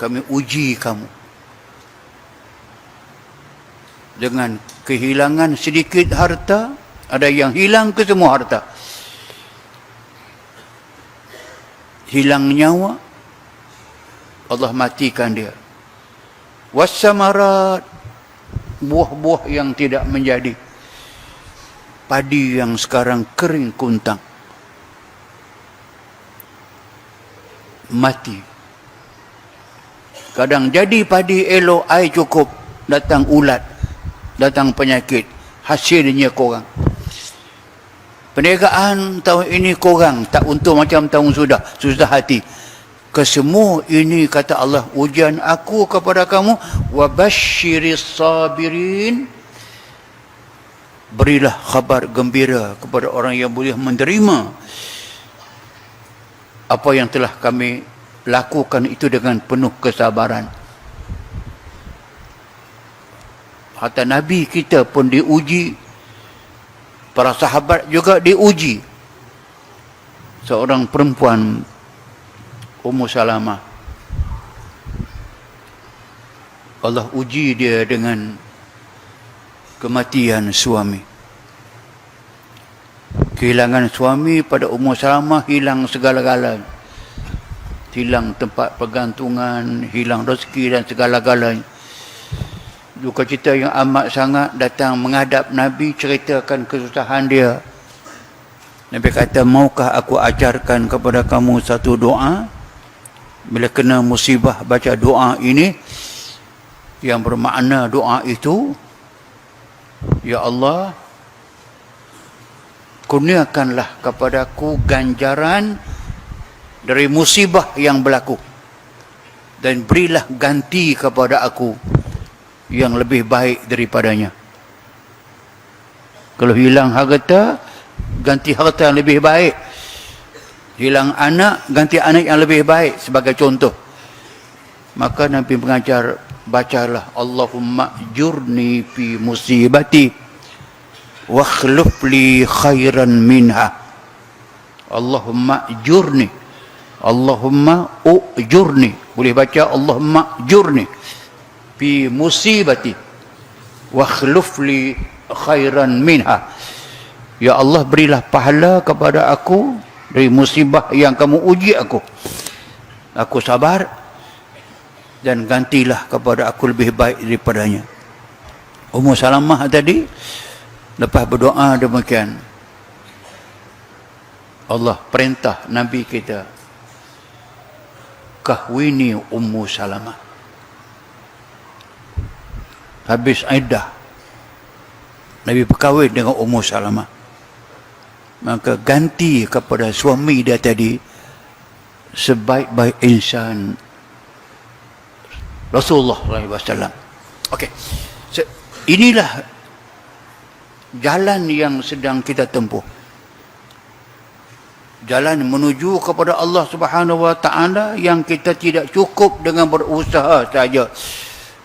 kami uji kamu dengan kehilangan sedikit harta. Ada yang hilang ke semua harta, hilang nyawa, Allah matikan dia. Wassamarat, buah-buah yang tidak menjadi, padi yang sekarang kering kuntang, mati. Kadang jadi padi elok, air cukup, datang ulat, datang penyakit, hasilnya korang. Perniagaan tahun ini korang, tak untung macam tahun susah hati. Kesemua ini, kata Allah, ujian aku kepada kamu. Wabasyiris sabirin, berilah khabar gembira kepada orang yang boleh menerima apa yang telah kami lakukan itu dengan penuh kesabaran. Hatta Nabi kita pun diuji, para sahabat juga diuji. Seorang perempuan, Ummu Salamah, Allah uji dia dengan kematian suami. Kehilangan suami pada Ummu Salamah, hilang segala-galanya. Hilang tempat pergantungan, hilang rezeki dan segala-galanya. Duka cita yang amat sangat, datang menghadap Nabi, ceritakan kesusahan dia. Nabi kata, maukah aku ajarkan kepada kamu satu doa? Bila kena musibah, baca doa ini, yang bermakna doa itu, ya Allah, kurniakanlah kepadaku ganjaran dari musibah yang berlaku, dan berilah ganti kepada aku yang lebih baik daripadanya. Kalau hilang harta, ganti harta yang lebih baik. Hilang anak, ganti anak yang lebih baik, sebagai contoh. Maka Nabi mengajar, bacalah Allahumma jurni fi musibati wa akhlif li khairan minha. Allahumma jurni, Allahumma ujurni. Boleh baca Allahumma jurni fi musibati wa akhlif li khairan minha. Ya Allah, berilah pahala kepada aku dari musibah yang kamu uji aku. Aku sabar, dan gantilah kepada aku lebih baik daripadanya. Ummu Salamah tadi, lepas berdoa demikian, Allah perintah Nabi kita, kahwini Ummu Salamah. Habis iddah, Nabi berkahwin dengan Ummu Salamah. Maka ganti kepada suami dia tadi sebaik-baik insan Rasulullah SAW. Okey, inilah jalan yang sedang kita tempuh. Jalan menuju kepada Allah Subhanahu Wa Taala yang kita tidak cukup dengan berusaha saja.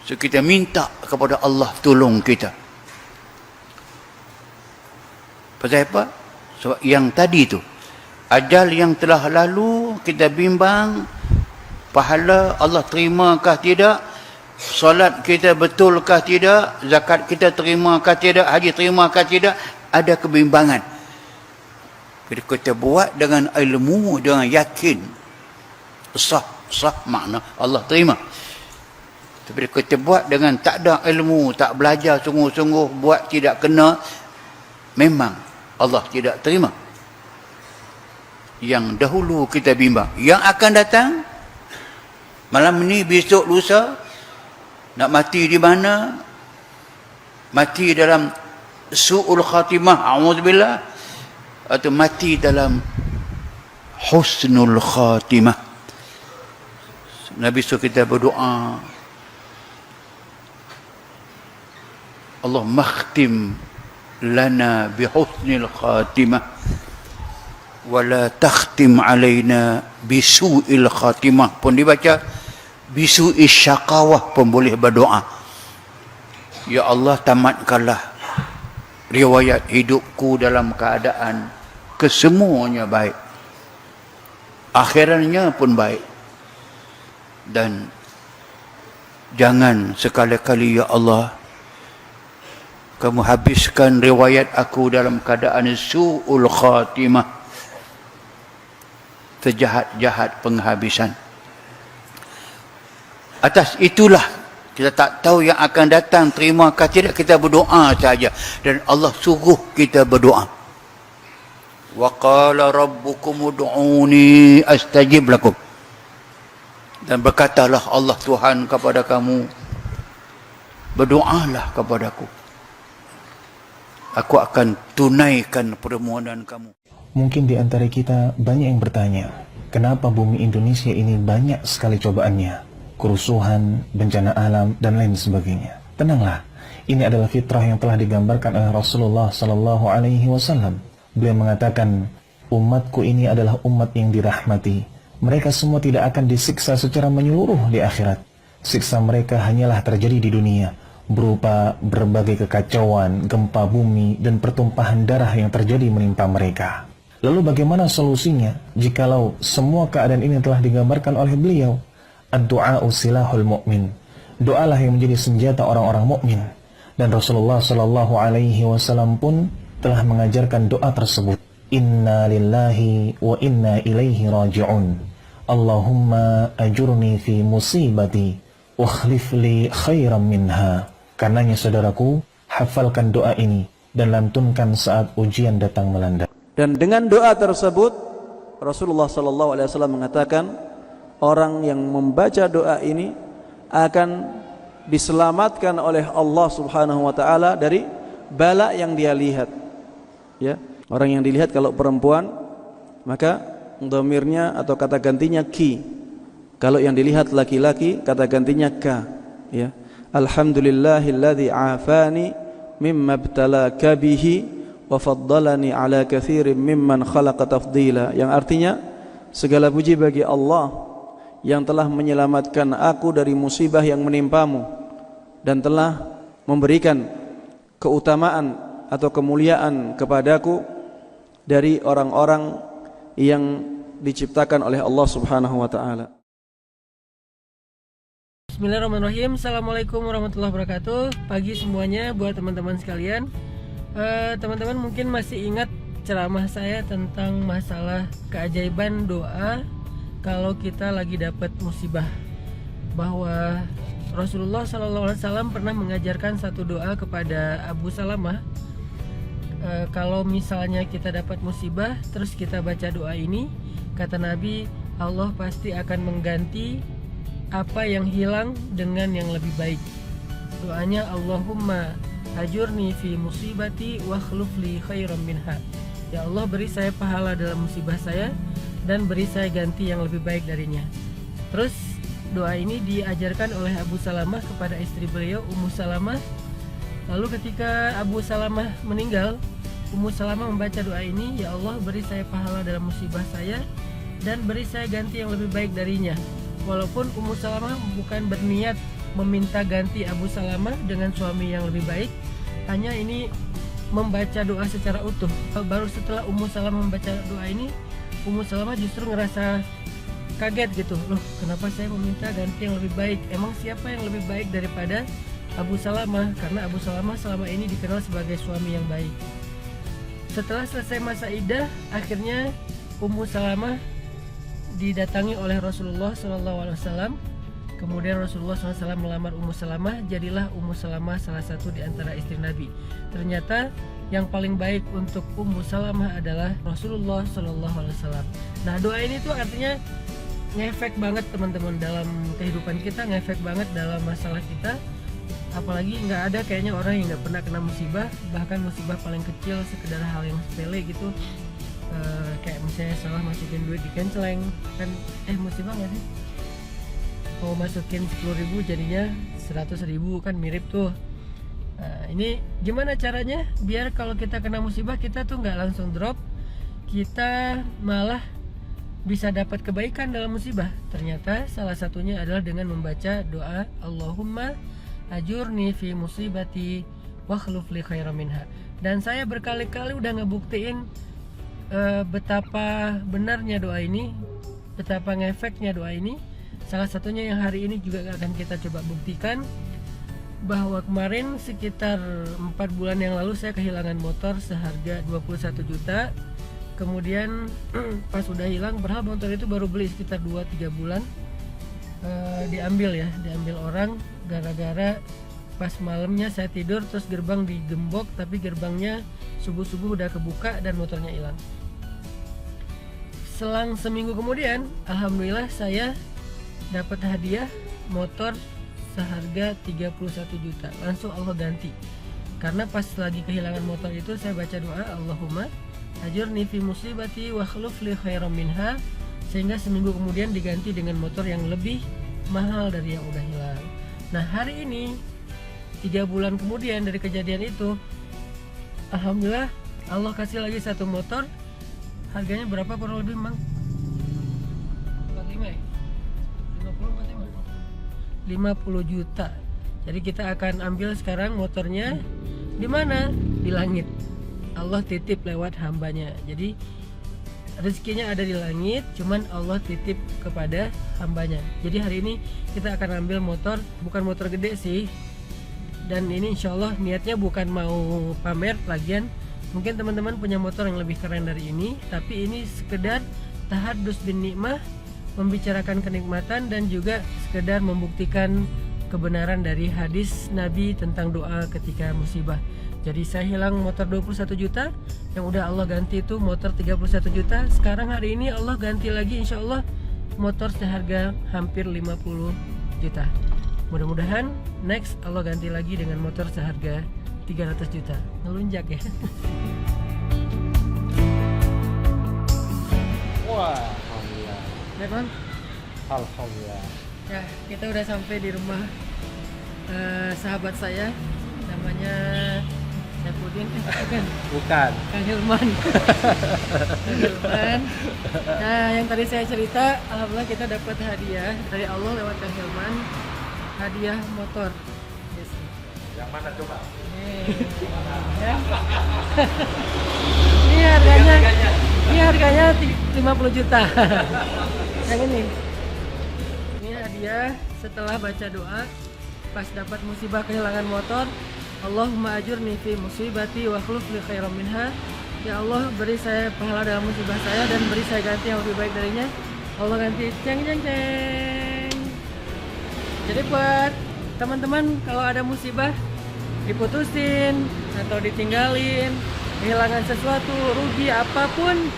So, kita minta kepada Allah tolong kita. Pasal apa? Sebab yang tadi tu, ajal yang telah lalu, kita bimbang, pahala Allah terimakah tidak, solat kita betulkah tidak, zakat kita terimakah tidak, haji terimakah tidak, ada kebimbangan. Bila kita buat dengan ilmu, dengan yakin, sah makna Allah terima. Tapi bila kita buat dengan tak ada ilmu, tak belajar sungguh-sungguh, buat tidak kena, memang Allah tidak terima. Yang dahulu kita bimbang, yang akan datang, malam ni, besok, lusa, nak mati di mana? Mati dalam su'ul khatimah, a'udzubillah, atau mati dalam husnul khatimah. Nabi suruh kita berdoa, Allah makhtim lana bihusnil khatimah wala takhtim alaina bisu'il khatimah. Pun dibaca bisu'il syaqawah pun boleh berdoa. Ya Allah, tamatkanlah riwayat hidupku dalam keadaan kesemuanya baik, akhirannya pun baik. Dan jangan sekali-kali ya Allah kamu habiskan riwayat aku dalam keadaan su'ul khatimah, sejahat-jahat penghabisan. Atas itulah kita tak tahu yang akan datang, terima ke tidak, kita berdoa saja. Dan Allah suruh kita berdoa. Wa qala rabbukum ud'uni astajib lakum. Dan berkatalah Allah Tuhan kepada kamu, berdoalah kepadaku, aku akan tunaikan permohonan kamu. Mungkin di antara kita banyak yang bertanya, kenapa bumi Indonesia ini banyak sekali cobaannya, kerusuhan, bencana alam, dan lain sebagainya. Tenanglah, ini adalah fitrah yang telah digambarkan oleh Rasulullah Sallallahu Alaihi Wasallam. Beliau mengatakan, umatku ini adalah umat yang dirahmati. Mereka semua tidak akan disiksa secara menyeluruh di akhirat. Siksa mereka hanyalah terjadi di dunia, berupa berbagai kekacauan, gempa bumi, dan pertumpahan darah yang terjadi menimpa mereka. Lalu bagaimana solusinya jikalau semua keadaan ini telah digambarkan oleh beliau? Ad-du'a'u silahul mu'min. Doalah yang menjadi senjata orang-orang mukmin. Dan Rasulullah Sallallahu Alaihi Wasallam pun telah mengajarkan doa tersebut. Inna lillahi wa inna ilaihi raji'un. Allahumma ajurni fi musibati wa akhlif li khairan minha. Karenanya saudaraku, hafalkan doa ini dan lantunkan saat ujian datang melanda. Dan dengan doa tersebut Rasulullah sallallahu alaihi wasallam mengatakan, orang yang membaca doa ini akan diselamatkan oleh Allah Subhanahu wa taala dari bala yang dia lihat. Ya, orang yang dilihat kalau perempuan maka dhamirnya atau kata gantinya ki. Kalau yang dilihat laki-laki kata gantinya ka, ya. Alhamdulillahilladzi afani mimma ibtalaka bihi wa faddalani ala katsirin mimman khalaqa tafdila, yang artinya segala puji bagi Allah yang telah menyelamatkan aku dari musibah yang menimpamu dan telah memberikan keutamaan atau kemuliaan kepadaku dari orang-orang yang diciptakan oleh Allah Subhanahu wa taala. Bismillahirrahmanirrahim. Assalamualaikum warahmatullahi wabarakatuh. Pagi semuanya buat teman-teman sekalian. Teman-teman mungkin masih ingat ceramah saya tentang masalah keajaiban doa kalau kita lagi dapat musibah, bahwa Rasulullah SAW pernah mengajarkan satu doa kepada Abu Salamah. Kalau misalnya kita dapat musibah terus kita baca doa ini, kata Nabi, Allah pasti akan mengganti apa yang hilang dengan yang lebih baik. Doanya, Allahumma ajurni fi musibati wa akhlif li khairan minha. Ya Allah, beri saya pahala dalam musibah saya dan beri saya ganti yang lebih baik darinya. Terus doa ini diajarkan oleh Abu Salamah kepada istri beliau, Ummu Salamah. Lalu ketika Abu Salamah meninggal, Ummu Salamah membaca doa ini, ya Allah, beri saya pahala dalam musibah saya dan beri saya ganti yang lebih baik darinya. Walaupun Ummu Salamah bukan berniat meminta ganti Abu Salamah dengan suami yang lebih baik, hanya ini membaca doa secara utuh. Baru setelah Ummu Salamah membaca doa ini, Ummu Salamah justru ngerasa kaget gitu, loh kenapa saya meminta ganti yang lebih baik? Emang siapa yang lebih baik daripada Abu Salamah? Karena Abu Salamah selama ini dikenal sebagai suami yang baik. Setelah selesai masa iddah, akhirnya Ummu Salamah didatangi oleh Rasulullah SAW. Kemudian Rasulullah SAW melamar Ummu Salamah, jadilah Ummu Salamah salah satu di antara istri Nabi. Ternyata yang paling baik untuk Ummu Salamah adalah Rasulullah SAW. Nah, doa ini tuh artinya ngefek banget teman-teman dalam kehidupan kita, ngefek banget dalam masalah kita. Apalagi nggak ada kayaknya orang yang nggak pernah kena musibah, bahkan musibah paling kecil sekedar hal yang sepele gitu. Kayak misalnya salah masukin duit di kenceleng kan, musibah nggak sih? Mau masukin 10.000 jadinya 100.000 kan, mirip tuh. Ini gimana caranya biar kalau kita kena musibah kita tuh nggak langsung drop, kita malah bisa dapat kebaikan dalam musibah? Ternyata salah satunya adalah dengan membaca doa Allahumma ajurni fi musibati wa akhlif li khairan minha. Dan saya berkali-kali udah ngebuktiin betapa benarnya doa ini, betapa ngefeknya doa ini. Salah satunya yang hari ini juga akan kita coba buktikan, bahwa kemarin sekitar 4 bulan yang lalu saya kehilangan motor seharga 21 juta. Kemudian pas udah hilang, padahal motor itu baru beli sekitar 2-3 bulan, diambil orang gara-gara pas malamnya saya tidur terus gerbang digembok, tapi gerbangnya subuh-subuh udah kebuka dan motornya hilang. Selang seminggu kemudian, alhamdulillah saya dapat hadiah motor seharga 31 juta. Langsung Allah ganti. Karena pas lagi kehilangan motor itu saya baca doa, Allahumma ajurni fi musibati wa khluf li khairam minha, sehingga seminggu kemudian diganti dengan motor yang lebih mahal dari yang udah hilang. Nah, hari ini 3 bulan kemudian dari kejadian itu, alhamdulillah Allah kasih lagi satu motor. Harganya berapa kurang lebih, Mang? 45 ya? 50 juta. Jadi kita akan ambil sekarang motornya di mana? Di langit. Allah titip lewat hambanya. Jadi rezekinya ada di langit, cuman Allah titip kepada hambanya. Jadi hari ini kita akan ambil motor, bukan motor gede sih. Dan ini insya Allah niatnya bukan mau pamer, lagian mungkin teman-teman punya motor yang lebih keren dari ini, tapi ini sekedar tahadus bin nikmah, membicarakan kenikmatan dan juga sekedar membuktikan kebenaran dari hadis Nabi tentang doa ketika musibah. Jadi saya hilang motor 21 juta, yang udah Allah ganti itu motor 31 juta. Sekarang hari ini Allah ganti lagi insya Allah motor seharga hampir 50 juta. Mudah-mudahan next Allah ganti lagi dengan motor seharga 300 juta. Ngelunjak ya. Wah, alhamdulillah. Ya kan? Alhamdulillah. Ya, kita udah sampai di rumah sahabat saya, namanya Syafuddin, Bukan. Kang Hilman. Kang Hilman. Nah, yang tadi saya cerita, alhamdulillah kita dapat hadiah dari Allah lewat Kang Hilman, hadiah motor. Yes. Yang mana coba? Ya. Ini harganya 50 juta. Yang ini hadiah setelah baca doa pas dapat musibah kehilangan motor. Allahumma ajurni fi musibati wa khluf li khairam minha. Ya Allah, beri saya pahala dalam musibah saya dan beri saya ganti yang lebih baik darinya. Allah ganti ceng ceng ceng. Jadi buat teman-teman kalau ada musibah, diputusin atau ditinggalin, kehilangan sesuatu, rugi apapun,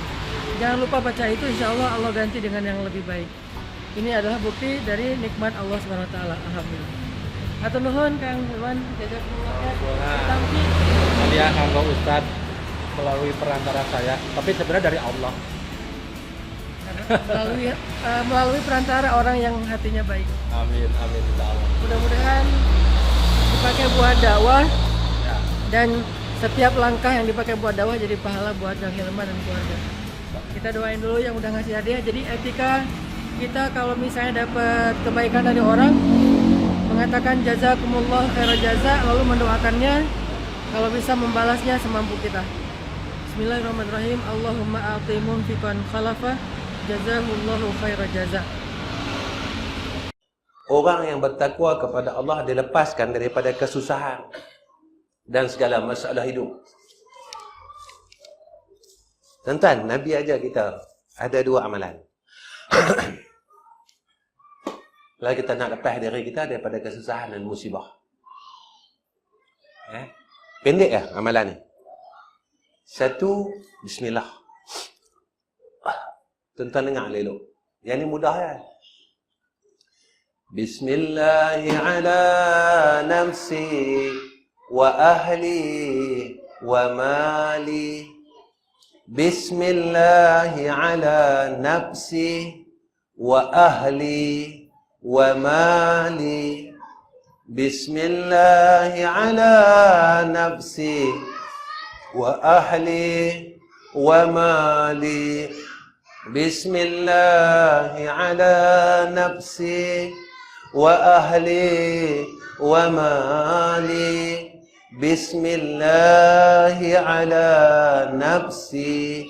jangan lupa baca itu, insya Allah Allah ganti dengan yang lebih baik. Ini adalah bukti dari nikmat Allah SWT. Alhamdulillah. Atur nuhun Kang Hilman, jazakumullah khair. Tampi. Hadiah kanggo Ustad melalui perantara saya, tapi sebenarnya dari Allah. Melalui perantara orang yang hatinya baik. Amin, amin insya Allah. Mudah-mudahan dipakai buat dakwah, Ya. dan setiap langkah yang dipakai buat dakwah jadi pahala buat Kang Hilman dan keluarga. Kita doain dulu yang udah ngasih hadiah. Jadi etika kita kalau misalnya dapat kebaikan dari orang, mengatakan jazakumullah khairal jaza, lalu mendoakannya, kalau bisa membalasnya semampu kita. Bismillahirrahmanirrahim. Allahumma a'ti munfiqan khalafa jazahullahu khairal jaza. Orang yang bertakwa kepada Allah dilepaskan daripada kesusahan dan segala masalah hidup. Tuan-tuan, Nabi ajar kita ada dua amalan. Kalau kita nak lepas diri kita daripada kesusahan dan musibah. Pendek ya amalan ni. Satu, bismillah. Tuan-tuan dengar elok. Yang ni mudah ya. Bismillah ala nafsi wa ahli wa mali. Bismillah ala nafsi wa ahli wa mali. Bismillah ala nafsi wa ahli wa mali. Bismillah ala nafsi wa ahli wa mali. Bismillah ala nafsi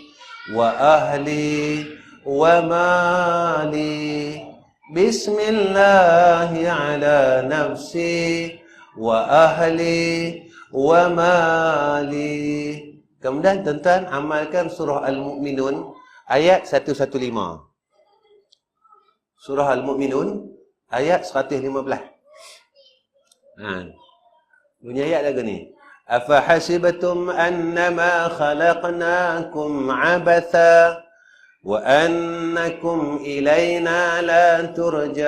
wa ahli wa mali. Bismillahi ala nafsi wa ahli wa mali. Kemudian tuan-tuan amalkan surah Al-Mu'minun ayat 115. Surah Al-Mu'minun ayat 115. Bunyi ayat lagu ni. Afahasibatum annama khalaqnakum abatha wa annakum ilayna la turja'un.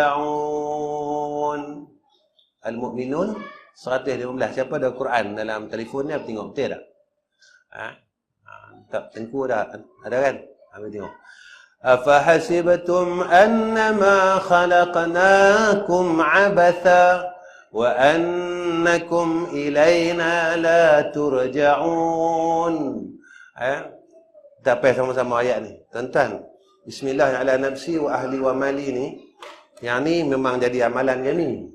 Al-Mu'minun 115. Siapa ada Quran dalam telefon ni? Tengok betul tak? Tak tengku dah. Ada kan? Ambil tengok. Afahasibatum annama khalaqnakum abatha wa annakum ilayna la turja'un. Kita payah sama-sama ayat ni. Tuan-tuan, bismillah ala nafsi wa ahli wa mali ni, yang ni memang jadi amalan kami.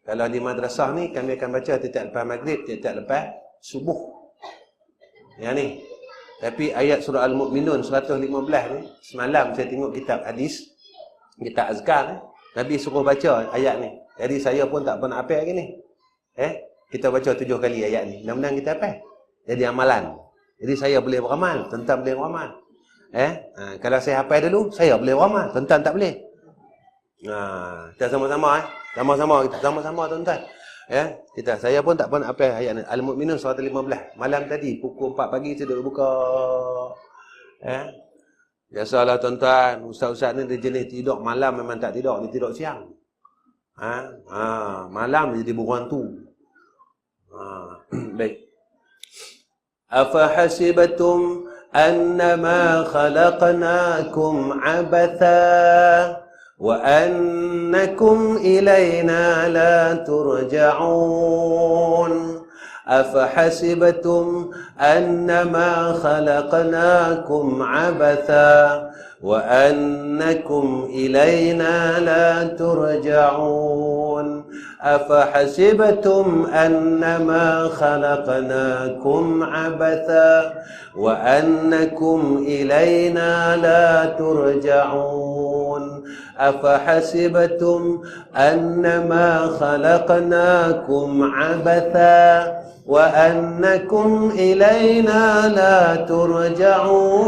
Kalau di madrasah ni kami akan baca tiap-tiap lepas maghrib, tiap-tiap lepas subuh. Yang ni. Tapi ayat surah Al-Mu'minun 115 ni, semalam saya tengok kitab hadis, kitab azkar ni, Nabi suruh baca ayat ni. Jadi saya pun tak pernah hafal lagi ni. Kita baca 7 kali ayat ni. Mudah-mudahan kita hafal. Jadi amalan. Jadi saya boleh beramal, tuan-tuan boleh beramal. Kalau saya hafal dulu, saya boleh beramal, tuan-tuan tak boleh. Kita sama-sama kita sama-sama tuan-tuan. Saya pun tak pernah hafal ayat ni. Al-Mu'minun 115. Malam tadi pukul 4 pagi saya duduk buka. Biasalah tuan-tuan, ustaz-ustaz ni dia jenis tidur malam, memang tak tidur, dia tidur siang. Malam dia jadi buruan tu. Baik. Afahasibatum annama khalaqnakum abatha wa annakum ilayna la turja'un. أفحسبتم أنما خلقناكم عبثا وأنكم إلينا لا ترجعون أفحسبتم أنما خلقناكم عبثا وأنكم إلينا لا ترجعون أفحسبتم أنما خلقناكم عبثا وأنكم إلينا لا ترجعون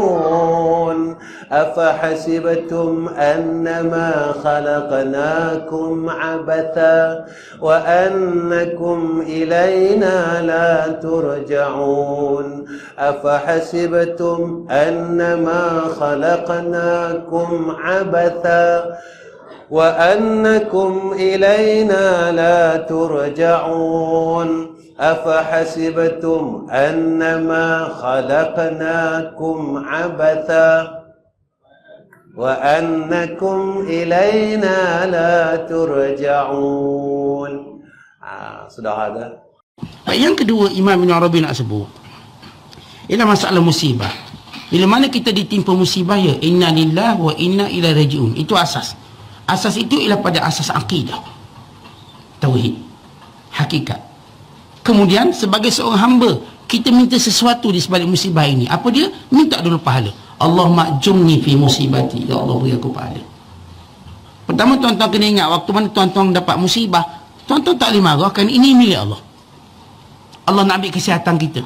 أفحسبتم أنما خلقناكم عبثا وأنكم إلينا لا ترجعون أفحسبتم أنما خلقناكم عبثا وأنكم إلينا لا ترجعون أفحسبتم أنما خلقناكم عبثا وأنكم إلينا لا ترجعون. Sudah ada. Yang kedua Imam Ibn Arabi nak sebut ialah masalah musibah. Bila mana kita ditimpa musibah, ya inna lillahi wa inna ilaihi raji'un. Itu asas. Asas itu ialah pada asas akidah, tauhid, hakikat. Kemudian sebagai seorang hamba, kita minta sesuatu di sebalik musibah ini. Apa dia? Minta dulu pahala. Allahumma jumni fi musibati. Ya Allah, beri aku pahala. Pertama tuan-tuan kena ingat, waktu mana tuan-tuan dapat musibah, tuan-tuan tak boleh marah, kan ini milik Allah. Allah nak ambil kesihatan kita,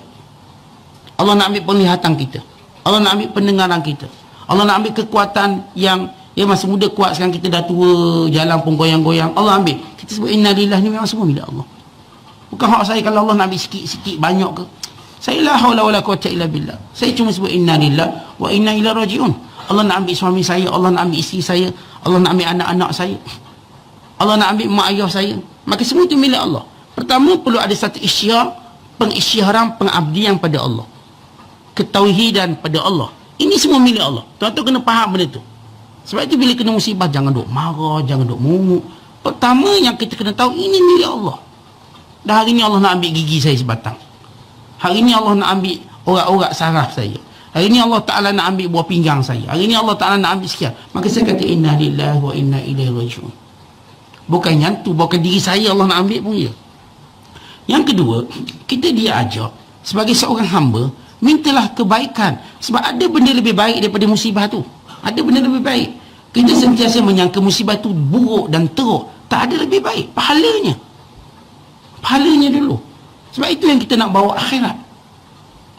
Allah nak ambil penglihatan kita, Allah nak ambil pendengaran kita, Allah nak ambil kekuatan yang masa muda kuat, sekarang kita dah tua, jalan pun goyang-goyang, Allah ambil. Kita sebut inna lillahi, ni memang semua milik Allah. Bukan hak saya kalau Allah nak ambil sikit-sikit banyak ke. Saya la haula wala quwwata illa billah. Saya cuma sebut inna lillahi wa inna ilaihi raji'un. Allah nak ambil suami saya, Allah nak ambil isteri saya, Allah nak ambil anak-anak saya, Allah nak ambil mak ayah saya. Maka semua itu milik Allah. Pertama perlu ada satu pengisyaran pengabdian pada Allah, ketauhidan pada Allah. Ini semua milik Allah. Tuan-tuan kena faham benda tu. Sebab itu bila kena musibah, jangan duk marah, jangan duk muruk. Pertama yang kita kena tahu, ini milik Allah. Dan hari ni Allah nak ambil gigi saya sebatang. Hari ni Allah nak ambil orak-orak saraf saya. Hari ni Allah Ta'ala nak ambil buah pinggang saya. Hari ni Allah Ta'ala nak ambil sekian. Maka saya kata inna lillahi wa inna ilaihi raji'un. Bukan yang tu, bukan diri saya Allah nak ambil pun ya. Yang kedua, kita diajar sebagai seorang hamba, mintalah kebaikan. Sebab ada benda lebih baik daripada musibah tu. Ada benda lebih baik. Kita sentiasa menyangka musibah itu buruk dan teruk. Tak ada lebih baik. Pahalanya dulu. Sebab itu yang kita nak bawa akhirat.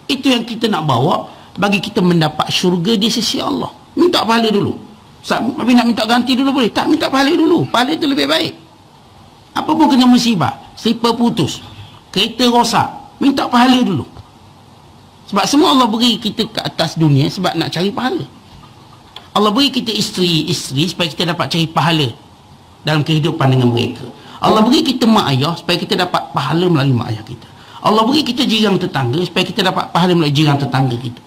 Itu yang kita nak bawa bagi kita mendapat syurga di sisi Allah. Minta pahala dulu. Tapi nak minta ganti dulu boleh? Tak, minta pahala dulu. Pahala itu lebih baik. Apa pun kena musibah, slipper putus, kereta rosak, minta pahala dulu. Sebab semua Allah beri kita ke atas dunia sebab nak cari pahala. Allah beri kita isteri supaya kita dapat cari pahala dalam kehidupan dengan mereka. Allah beri kita mak ayah supaya kita dapat pahala melalui mak ayah kita. Allah beri kita jiran tetangga supaya kita dapat pahala melalui jiran tetangga kita.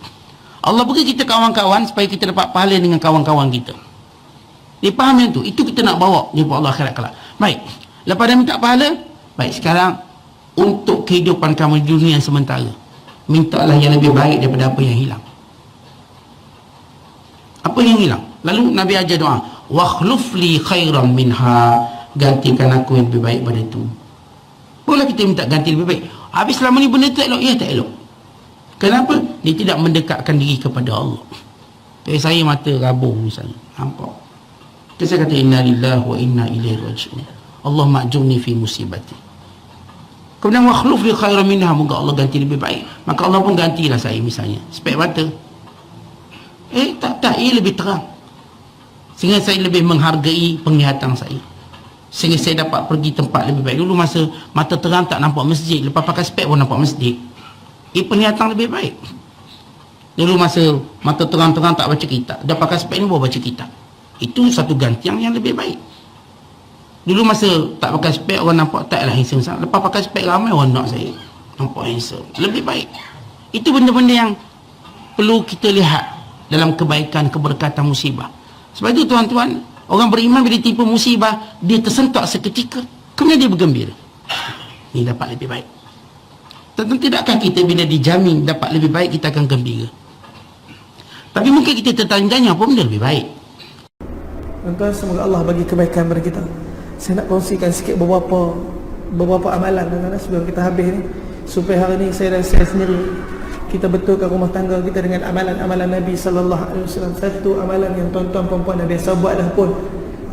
Allah beri kita kawan-kawan supaya kita dapat pahala dengan kawan-kawan kita. Dia faham yang tu. Itu kita nak bawa di Allah akhirat kelak. Baik. Lepas dah minta pahala, baik, sekarang untuk kehidupan kamu di dunia sementara, mintalah yang lebih baik daripada apa yang hilang. Apa yang hilang? Lalu Nabi ajar doa, wakhluf li khairan minha, gantikan aku yang lebih baik pada itu. Boleh kita minta ganti lebih baik. Habis selama ni benda tak elok, ya tak elok. Kenapa? Dia tidak mendekatkan diri kepada Allah. Saya mata rabung misalnya, nampak. Terus saya kata, inna lillahi wa inna ilaihi raji'un. Allah ma'jurni fi musibati. Kemudian wakhluf li khairan minha, moga Allah ganti lebih baik. Maka Allah pun gantilah saya misalnya spek mata. Tak, ia lebih terang. Sehingga saya lebih menghargai penglihatan saya. Sehingga saya dapat pergi tempat lebih baik. Dulu masa mata terang tak nampak masjid, lepas pakai spek pun nampak masjid. Penglihatan lebih baik. Dulu masa mata terang-terang tak baca kitab, dah pakai spek ni baru baca kitab. Itu satu gantian yang lebih baik. Dulu masa tak pakai spek, orang nampak taklah handsome sangat. Lepas pakai spek, ramai orang nak saya nampak handsome. Lebih baik. Itu benda-benda yang perlu kita lihat dalam kebaikan, keberkatan musibah. Sebab itu tuan-tuan, orang beriman bila tipu musibah, dia tersentak seketika, kemudian dia bergembira. Ini dapat lebih baik. Tentu tidakkah kita bila dijamin dapat lebih baik, kita akan gembira? Tapi mungkin kita tertanya-tanya, apa benda lebih baik? Tuan-tuan, semoga Allah bagi kebaikan kepada kita. Saya nak kongsikan sikit beberapa amalan tuan-tuan sebelum kita habis ni, supaya hari ni saya sendiri kita betulkan rumah tangga kita dengan amalan-amalan Nabi sallallahu alaihi wasallam. Satu amalan yang tuan-tuan puan-puan dah biasa buat dah pun,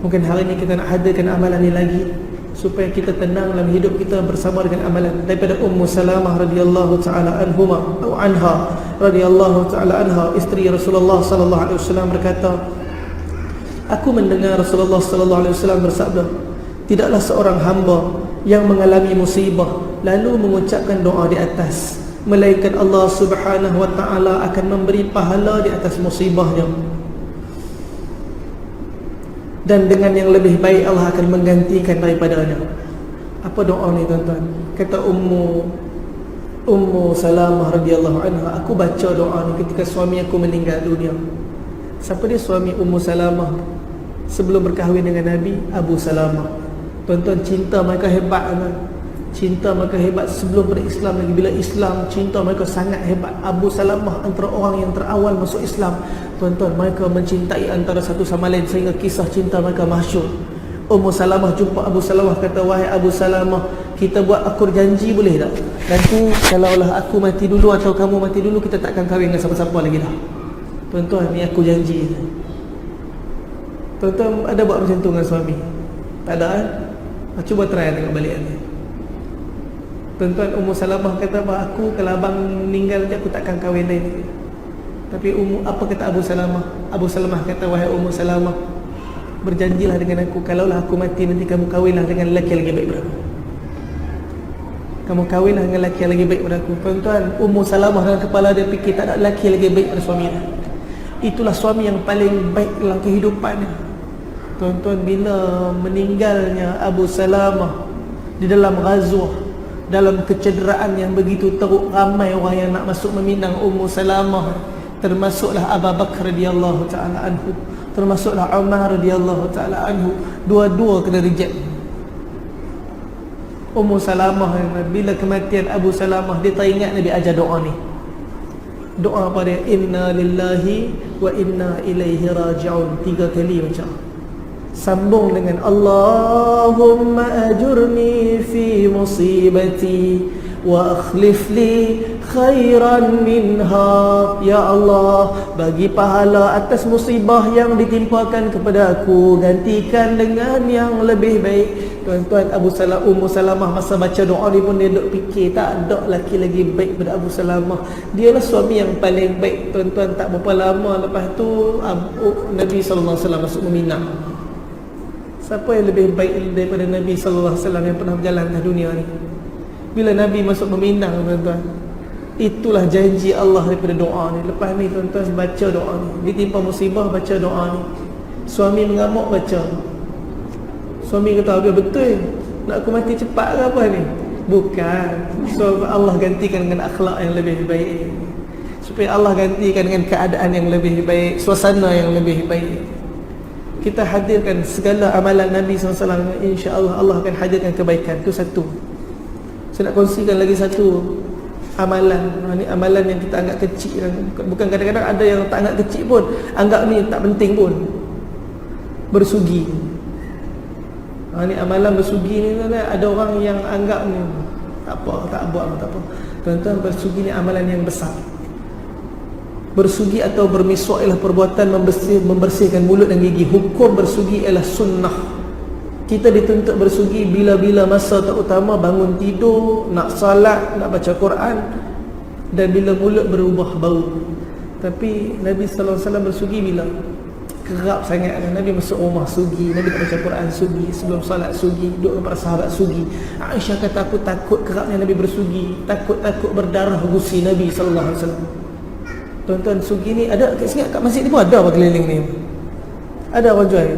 mungkin hari ni kita nak hadirkan amalan ni lagi supaya kita tenang dalam hidup kita bersama dengan amalan. Daripada Ummu Salamah radhiyallahu taala anha radhiyallahu taala anha, isteri Rasulullah sallallahu alaihi wasallam, berkata, aku mendengar Rasulullah sallallahu alaihi wasallam bersabda, tidaklah seorang hamba yang mengalami musibah lalu mengucapkan doa di atas, melainkan Allah subhanahu wa ta'ala akan memberi pahala di atas musibahnya, dan dengan yang lebih baik Allah akan menggantikan daripadanya. Apa doa ni tuan-tuan? Kata Ummu Salamah radhiyallahu anha, aku baca doa ni ketika suami aku meninggal dunia. Siapa dia suami Ummu Salamah? Sebelum berkahwin dengan Nabi, Abu Salamah. Tuan-tuan, cinta mereka hebat kan? Cinta mereka hebat sebelum berislam lagi. Bila Islam, cinta mereka sangat hebat. Abu Salamah antara orang yang terawal masuk Islam. Tuan-tuan, mereka mencintai antara satu sama lain sehingga kisah cinta mereka masyhur. Ummu Salamah jumpa Abu Salamah, kata, wahai Abu Salamah, kita buat akur janji boleh tak? Nanti kalaulah aku mati dulu atau kamu mati dulu, kita takkan kahwin dengan siapa-siapa lagi dah. Tuan-tuan, ni aku janji. Tuan-tuan ada buat macam tu dengan suami? Tak ada kan? Cuba try tengok balik ni. Tuan-tuan, Ummu Salamah kata, aku kalau abang meninggal nanti aku takkan kahwin lain. Tapi apa kata Abu Salamah? Abu Salamah kata, wahai Ummu Salamah, berjanjilah dengan aku, kalaulah aku mati nanti kamu kahwinlah dengan lelaki yang lebih baik daripada aku. Kamu kahwinlah dengan lelaki yang lebih baik daripada aku. Tuan-tuan, Ummu Salamah dalam kepala dia fikir tak ada lelaki yang lebih baik daripada suami dia. Itulah suami yang paling baik dalam kehidupannya. Tuan-tuan, bila meninggalnya Abu Salamah di dalam ghazwah, dalam kecederaan yang begitu teruk, ramai orang yang nak masuk meminang Ummu Salamah, termasuklah Abu Bakar radhiyallahu taala anhu, termasuklah Umar radhiyallahu taala anhu. Dua-dua kena reject. Ummu Salamah, bila kematian Abu Salamah, dia teringat Nabi ajar doa ni. Doa apa dia? Inna lillahi wa inna ilaihi raji'un. 3 kali macam. Sambung dengan Allahumma ajurni fi musibati wa akhlif li khairan minha. Ya Allah, bagi pahala atas musibah yang ditimpakan kepada aku, gantikan dengan yang lebih baik. Tuan-tuan, Ummu Salamah masa baca doa ni pun dia duk fikir, tak ada lelaki lagi baik daripada Abu Salamah. Dialah suami yang paling baik. Tuan-tuan, tak berapa lama lepas tu Nabi SAW masuk Madinah. Siapa yang lebih baik daripada Nabi SAW yang pernah berjalan ke dunia ni? Bila Nabi masuk Meminang, tuan-tuan, itulah janji Allah daripada doa ni. Lepas ni tuan-tuan baca doa ni, ditimpa musibah baca doa ni. Suami mengamuk baca. Suami kata, betul nak aku mati cepat ke apa ni? Bukan. So Allah gantikan dengan akhlak yang lebih baik, supaya Allah gantikan dengan keadaan yang lebih baik, suasana yang lebih baik. Kita hadirkan segala amalan Nabi SAW, insya-Allah Allah akan hadirkan kebaikan. Itu satu. Saya nak kongsikan lagi satu amalan. Ini amalan yang kita anggap kecil. Bukan, kadang-kadang ada yang tak anggap kecil pun, anggap ni tak penting pun. Bersugi. Ini amalan bersugi ni, ada orang yang anggap ni tak apa, tak buat pun tak apa. Tuan-tuan, bersugi ni amalan yang besar. Bersugi atau bermiswak ialah perbuatan membersihkan mulut dan gigi. Hukum bersugi ialah sunnah. Kita dituntut bersugi bila-bila masa terutama bangun tidur, nak salat, nak baca Quran, dan bila mulut berubah bau. Tapi Nabi SAW bersugi bila kerap sangat. Nabi masuk rumah sugi, Nabi tak baca Quran sugi, sebelum salat sugi, duduk dengan para sahabat sugi. Aisyah kata, aku takut kerapnya Nabi bersugi, takut berdarah gusi Nabi SAW. Tuan-tuan, sugi ni ada kat sini, kat masjid ni pun ada apa keliling ni? Ada orang jual?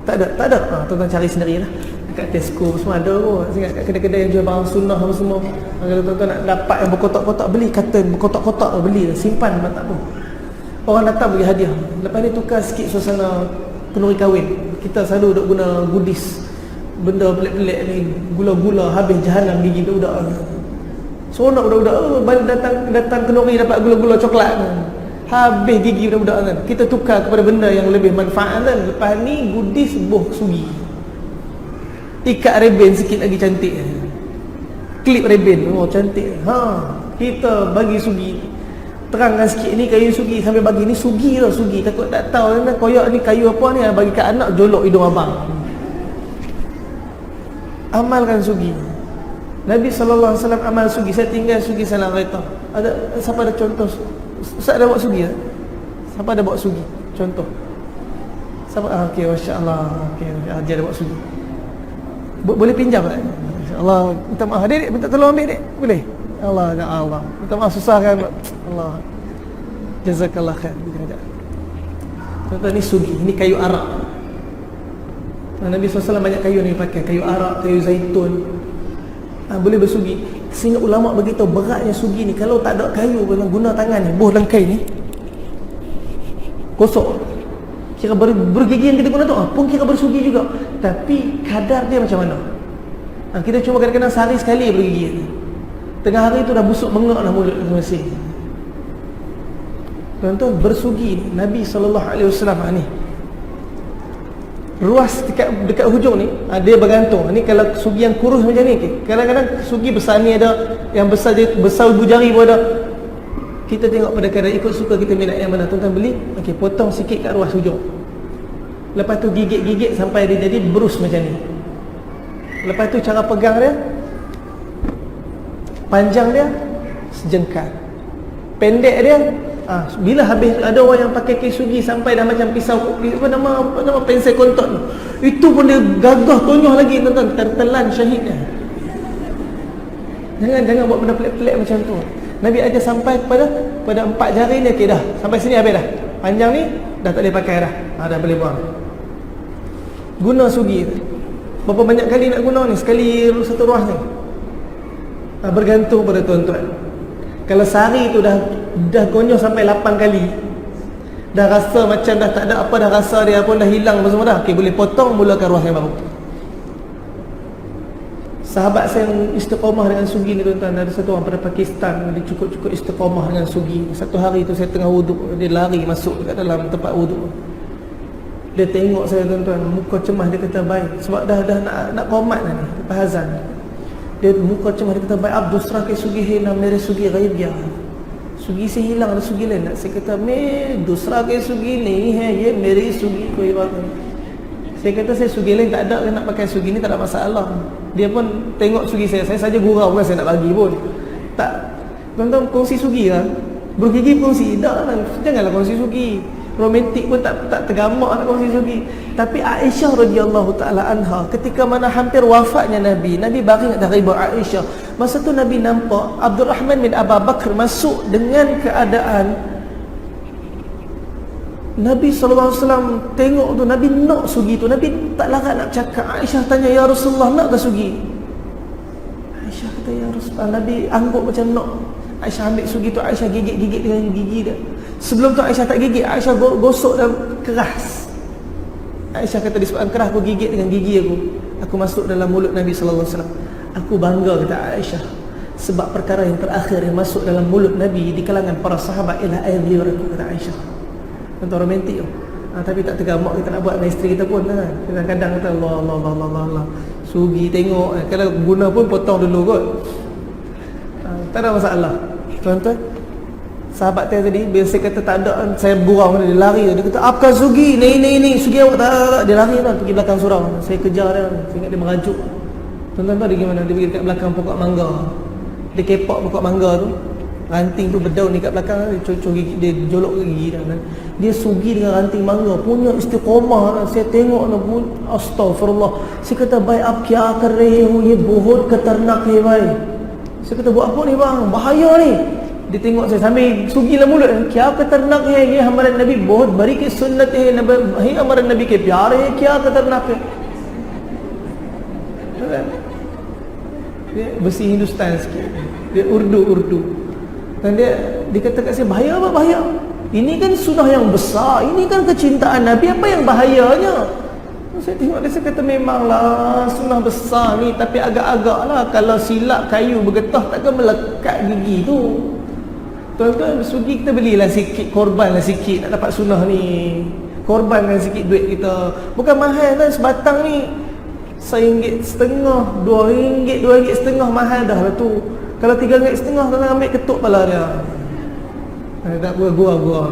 Tak ada. Tuan-tuan cari sendirilah. Dekat Tesco semua ada kot. Ingat kat kedai-kedai yang jual barang sunnah apa semua. Kalau tuan-tuan nak dapat yang berkotak-kotak, beli carton berkotak-kotak, beli, simpan, tak apa. Orang datang bagi hadiah. Lepas ni tukar sikit suasana kenduri kahwin. Kita selalu duk guna goodies, benda pelik-pelik ni, gula-gula habis jahanam gigi budak-budak. Seronok budak-budak, datang kenduri dapat gula-gula coklat kan. Habis gigi budak-budak kan. Kita tukar kepada benda yang lebih manfaat kan. Lepas ni goodies boh sugi. Ikat reben sikit lagi cantik. Klip reben, oh cantik. Kita bagi sugi. Terangkan sikit, ni kayu sugi, sampai bagi ni sugi tau, sugi. Takut tak tahu kan, koyak ni kayu apa ni, bagi kat anak jolok hidung abang. Amalkan sugi. Nabi SAW amal sugi. Saya tinggal sugi salam kereta. Ada siapa ada contoh? Ustaz ada buat sugi tak? Siapa ada buat sugi? Contoh. Siapa? Okey, masya-Allah. Okey, dia ada buat sugi. Boleh pinjam tak? Masya-Allah. Minta maaf. Dek, minta tolong ambil dek. Boleh? Allah, ya Allah. Minta maaf susah kan. Allah. Jazakallah khair. Tuan-tuan, ni sugi, ni kayu arak. Nabi SAW banyak kayu ni pakai, kayu arak, kayu zaitun. Boleh bersugi. Sehingga ulama beritahu beratnya sugi ni, kalau tak ada kayu, guna tangan ni, boh langkai ni, gosok. Kira bergigi yang kita guna tu pun kira bersugi juga. Tapi kadar dia macam mana? Kita cuma kadang-kadang sehari sekali bergigi ni. Tengah hari tu dah busuk bengak dah mulut masing. Tuan-tuan, bersugi Nabi SAW ni ruas dekat hujung ni, dia bergantung. Ni kalau sugi yang kurus macam ni, kadang-kadang sugi besar ni ada, yang besar ibu jari pun ada. Kita tengok pada kadar ikut suka kita minat yang mana. Tuan-tuan beli, okey, potong sikit kat ruas hujung. Lepas tu gigit-gigit sampai dia jadi berus macam ni. Lepas tu cara pegang dia, panjang dia sejengkal, pendek dia bila habis. Ada orang yang pakai kisugi sampai dah macam pisau, apa nama pensel kontot tu. Itu pun dia gagah tonyoh lagi, tuan-tuan, telan syahidnya. Jangan buat benda pelik-pelik macam tu. Nabi ajar sampai pada 4 jari ni. Okey dah, sampai sini habis dah. Panjang ni dah tak boleh pakai dah. Dah boleh buang. Guna sugi. Berapa banyak kali nak guna ni? Sekali satu ruas ni. Bergantung pada tuan-tuan. Kalau sehari tu dah gonyoh sampai 8 kali, dah rasa macam dah tak ada apa, dah rasa dia pun dah hilang apa semua dah, okey, boleh potong, mulakan ruas yang baru. Sahabat saya yang istiqamah dengan sugi ni, tuan-tuan, ada satu orang pada Pakistan, dia cukup-cukup istiqamah dengan sugi. Satu hari tu saya tengah wuduk, dia lari masuk kat dalam tempat wuduk. Dia tengok saya, tuan-tuan, muka cemas. Dia kata, baik, sebab dah nak qomat dah ni, lepas azan. Dia muka macam dia kata baik Abdul Serakai sugi hina mere sugi ghaib ya. Sugi saya hilang ada sugi lain. Saya kata me dusra ke sugi ni hai ye mere sugi koi baat. Saya kata saya sugi lain tak ada, nak pakai sugi ni tak ada masalah. Dia pun tengok sugi saya saja gurau, bukan saya nak bagi pun. Tak, tuan-tuan kongsi sugi lah. Bergigi kongsi, dah lah, janganlah kongsi sugi. Romantik pun tak tergamak nak kongsi sugi. Tapi Aisyah radhiyallahu taala anha, ketika mana hampir wafatnya Nabi baring atas riba Aisyah. Masa tu Nabi nampak Abdul Rahman bin Abu Bakar masuk dengan keadaan Nabi SAW tengok tu, Nabi nak sugi tu, Nabi tak larat nak cakap. Aisyah tanya, ya Rasulullah nak ke sugi? Aisyah kata, ya Rasulullah. Nabi angguk macam nak. Aisyah ambil sugi tu, Aisyah gigit-gigit dengan gigi dia. Sebelum tu Aisyah tak gigit, Aisyah gosok dalam keras. Aisyah kata, disebabkan keras aku gigit dengan gigi aku masuk dalam mulut Nabi SAW. Aku bangga, kata Aisyah, sebab perkara yang terakhir yang masuk dalam mulut Nabi di kalangan para sahabat ialah air liur aku, kata Aisyah. Tentu romantik tu. Tapi tak tergamak kita nak buat dengan isteri kita pun kan. Kadang-kadang kata Allah. Sugi tengok, kalau guna pun potong dulu kot. Tak ada masalah. Tuan-tuan, sahabat saya tadi bila saya kata tak ada, saya burau dia lari. Dia kata apa sugi? Ni sugi awak tak. Dia lari kan pergi belakang surau. Saya kejar dia. Saya ingat dia merajuk. Tuan-tuan tahu dia gimana? Dia pergi dekat belakang pokok mangga. Dia kepak pokok mangga tu. Ranting tu berdaun dekat belakang, dia cocok gigi, dia jolok ke gigi dia. Dia sugi dengan ranting mangga, punya istiqamah. Saya tengok nak pun, astagfirullah. Saya kata, baik ab kya kar rahe ho, ye bahut khatarnak hai bhai. Saya kata, buat apa ni bang? Bahaya ni. Dia tengok saya sambil sugi dalam mulut. Kya khatarnak hai, ye hamaran Nabi bahut bari ki sunnat hai, hai hamaran Nabi ke pyar hai, kya khatarnak hai. Dia bersih Hindustan sikit. Dia Urdu. Dan dia kata kat saya, bahaya apa bahaya? Ini kan sunnah yang besar, ini kan kecintaan Nabi, apa yang bahayanya? Saya tengok dia, saya kata memanglah sunnah besar ni, tapi agak-agak lah kalau silap kayu bergetah takkan melekat gigi tu. Tuan-tuan, sugi kita belilah sikit, korbanlah sikit nak dapat sunnah ni. Korbankan sikit duit kita. Bukan mahal kan sebatang ni. RM1.5, RM2.5 mahal dah lah tu. Kalau RM3.5 tuan ambil ketuk kepala dia. Tak gua.